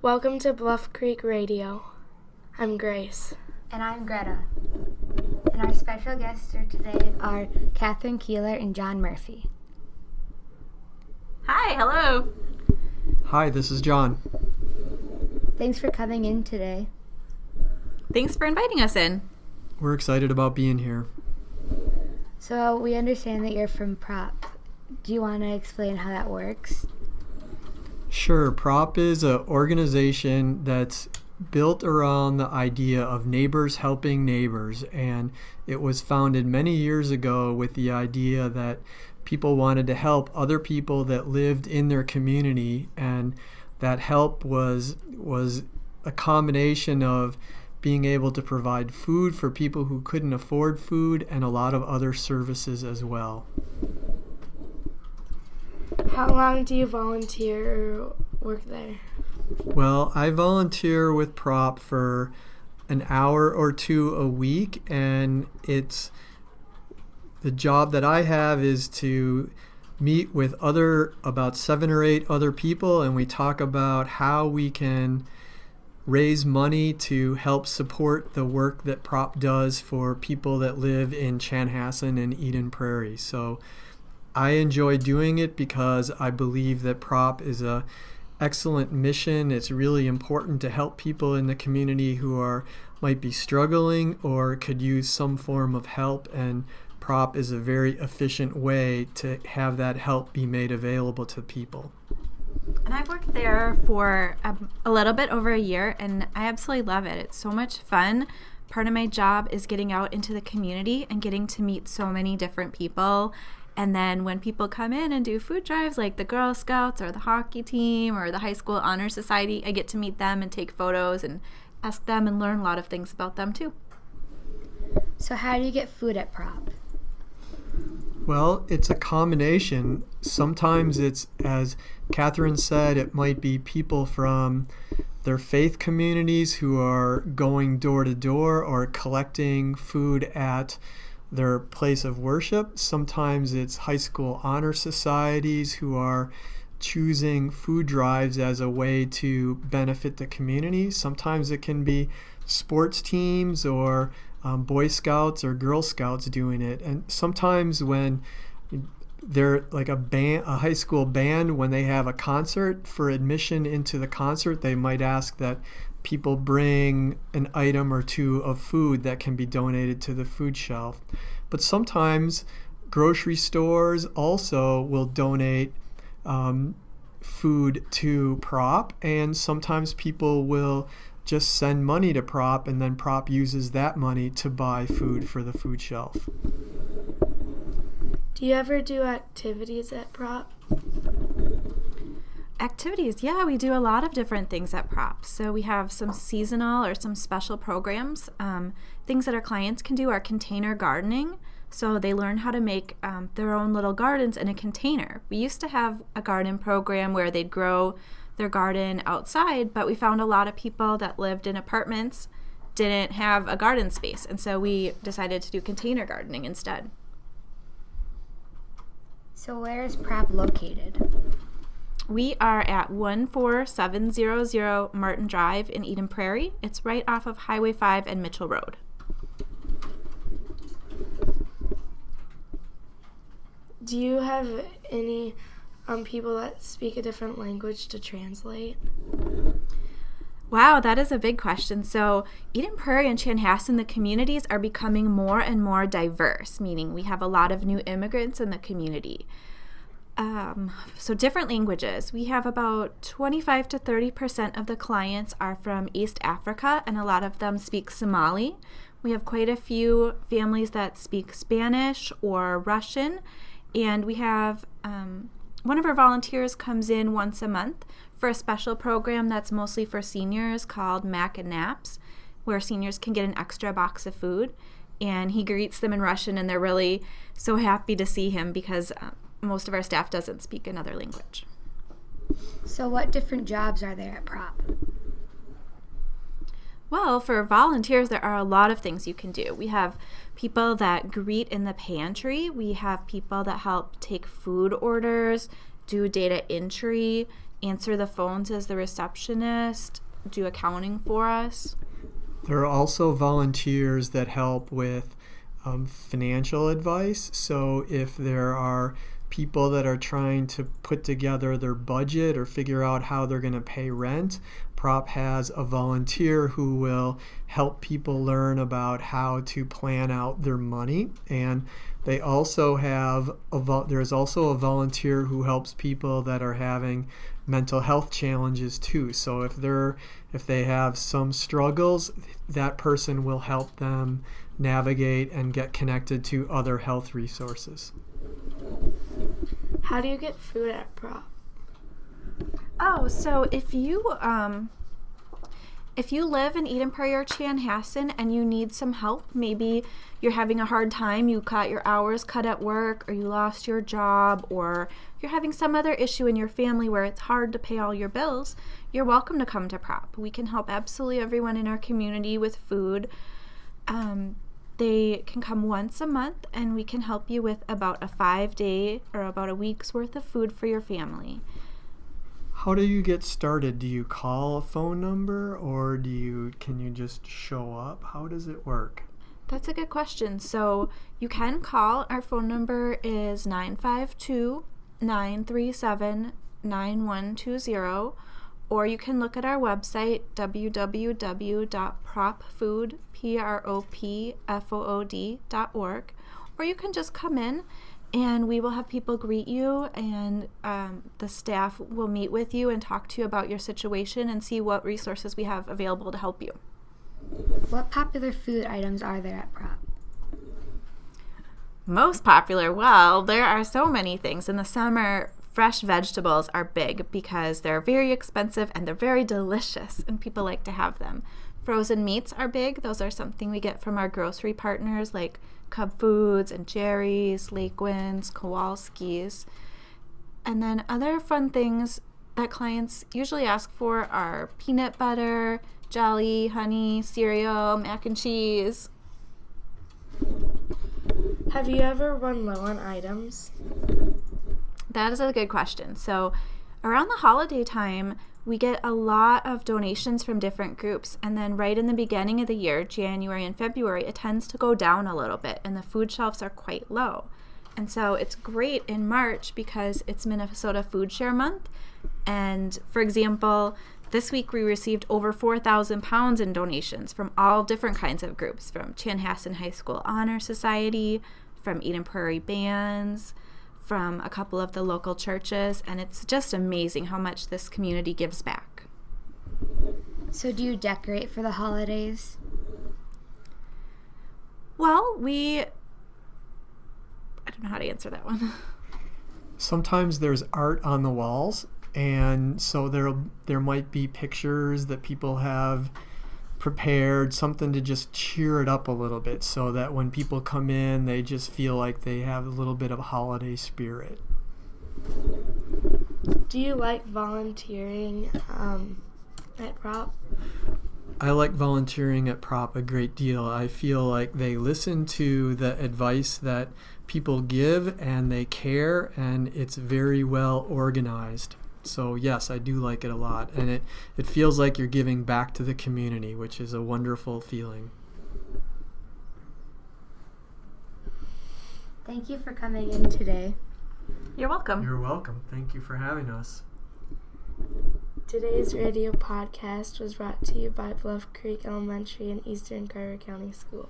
Welcome to Bluff Creek Radio. I'm Grace. And I'm Greta. And our special guests today are Catherine Keeler and John Murphy. Hi, hello. Hi, this is John. Thanks for coming in today. Thanks for inviting us in. We're excited about being here. So we understand that you're from Prop. Do you want to explain how that works? Sure. Prop is an organization that's built around the idea of neighbors helping neighbors, and it was founded many years ago with the idea that people wanted to help other people that lived in their community, and that help was a combination of being able to provide food for people who couldn't afford food and a lot of other services as well. How long do you volunteer or work there? Well, I volunteer with Prop for an hour or two a week, and it's the job that I have is to meet with about 7 or 8 other people, and we talk about how we can raise money to help support the work that Prop does for people that live in Chanhassen and Eden Prairie. So I enjoy doing it because I believe that Prop is a excellent mission. It's really important to help people in the community who might be struggling or could use some form of help, and Prop is a very efficient way to have that help be made available to people. And I've worked there for a little bit over a year, and I absolutely love it. It's so much fun. Part of my job is getting out into the community and getting to meet so many different people. And then when people come in and do food drives, like the Girl Scouts or the hockey team or the high school honor society, I get to meet them and take photos and ask them and learn a lot of things about them too. So how do you get food at Prop? Well, it's a combination. Sometimes it's, as Catherine said, it might be people from their faith communities who are going door to door or collecting food at their place of worship. Sometimes it's high school honor societies who are choosing food drives as a way to benefit the community. Sometimes it can be sports teams or Boy Scouts or Girl Scouts doing it. And sometimes when they're like a high school band, when they have a concert, for admission into the concert, they might ask that people bring an item or two of food that can be donated to the food shelf. But sometimes grocery stores also will donate food to Prop, and sometimes people will just send money to Prop, and then Prop uses that money to buy food for the food shelf. Do you ever do activities at Prop? Activities, yeah, we do a lot of different things at Prop. So we have some seasonal or some special programs. Things that our clients can do are container gardening. So they learn how to make their own little gardens in a container. We used to have a garden program where they'd grow their garden outside, but we found a lot of people that lived in apartments didn't have a garden space, and so we decided to do container gardening instead. So where is Prop located? We are at 14700 Martin Drive in Eden Prairie. It's right off of Highway 5 and Mitchell Road. Do you have any people that speak a different language to translate? Wow, that is a big question. So Eden Prairie and Chanhassen, the communities are becoming more and more diverse, meaning we have a lot of new immigrants in the community. So different languages. We have about 25 to 30% of the clients are from East Africa, and a lot of them speak Somali. We have quite a few families that speak Spanish or Russian, and we have one of our volunteers comes in once a month for a special program that's mostly for seniors called Mac and Naps, where seniors can get an extra box of food, and he greets them in Russian, and they're really so happy to see him because most of our staff doesn't speak another language. So what different jobs are there at Prop? Well, for volunteers, there are a lot of things you can do. We have people that greet in the pantry. We have people that help take food orders, do data entry, answer the phones as the receptionist, do accounting for us. There are also volunteers that help with financial advice. So if there are people that are trying to put together their budget or figure out how they're going to pay rent, Prop has a volunteer who will help people learn about how to plan out their money. And they also have there's also a volunteer who helps people that are having mental health challenges too. So if they have some struggles, that person will help them navigate and get connected to other health resources. How do you get food at Prop? Oh, so if you live in Eden Prairie or Chanhassen and you need some help, maybe you're having a hard time, you got your hours cut at work, or you lost your job, or you're having some other issue in your family where it's hard to pay all your bills, you're welcome to come to Prop. We can help absolutely everyone in our community with food. They can come once a month, and we can help you with about a 5-day or about a week's worth of food for your family. How do you get started? Do you call a phone number, or can you just show up? How does it work? That's a good question. So you can call. Our phone number is 952-937-9120, or you can look at our website, www.propfood.org, or you can just come in and we will have people greet you, and the staff will meet with you and talk to you about your situation and see what resources we have available to help you. What popular food items are there at Prop? Most popular, well, there are so many things. In the summer, fresh vegetables are big because they're very expensive and they're very delicious, and people like to have them. Frozen meats are big. Those are something we get from our grocery partners like Cub Foods and Jerry's, Lake Winds, Kowalski's. And then other fun things that clients usually ask for are peanut butter, jelly, honey, cereal, mac and cheese. Have you ever run low on items? That is a good question. So around the holiday time, we get a lot of donations from different groups, and then right in the beginning of the year, January and February, it tends to go down a little bit, and the food shelves are quite low. And so it's great in March because it's Minnesota Food Share Month, and for example, this week we received over 4,000 pounds in donations from all different kinds of groups, from Chanhassen High School Honor Society, from Eden Prairie Bands, from a couple of the local churches, and it's just amazing how much this community gives back. So do you decorate for the holidays? Well, I don't know how to answer that one. Sometimes there's art on the walls, and so there might be pictures that people have prepared, something to just cheer it up a little bit so that when people come in, they just feel like they have a little bit of holiday spirit. Do you like volunteering at Prop? I like volunteering at Prop a great deal. I feel like they listen to the advice that people give, and they care, and it's very well organized. So yes, I do like it a lot, and it feels like you're giving back to the community, which is a wonderful feeling. Thank you for coming in today. You're welcome. You're welcome. Thank you for having us. Today's radio podcast was brought to you by Bluff Creek Elementary and Eastern Carver County Schools.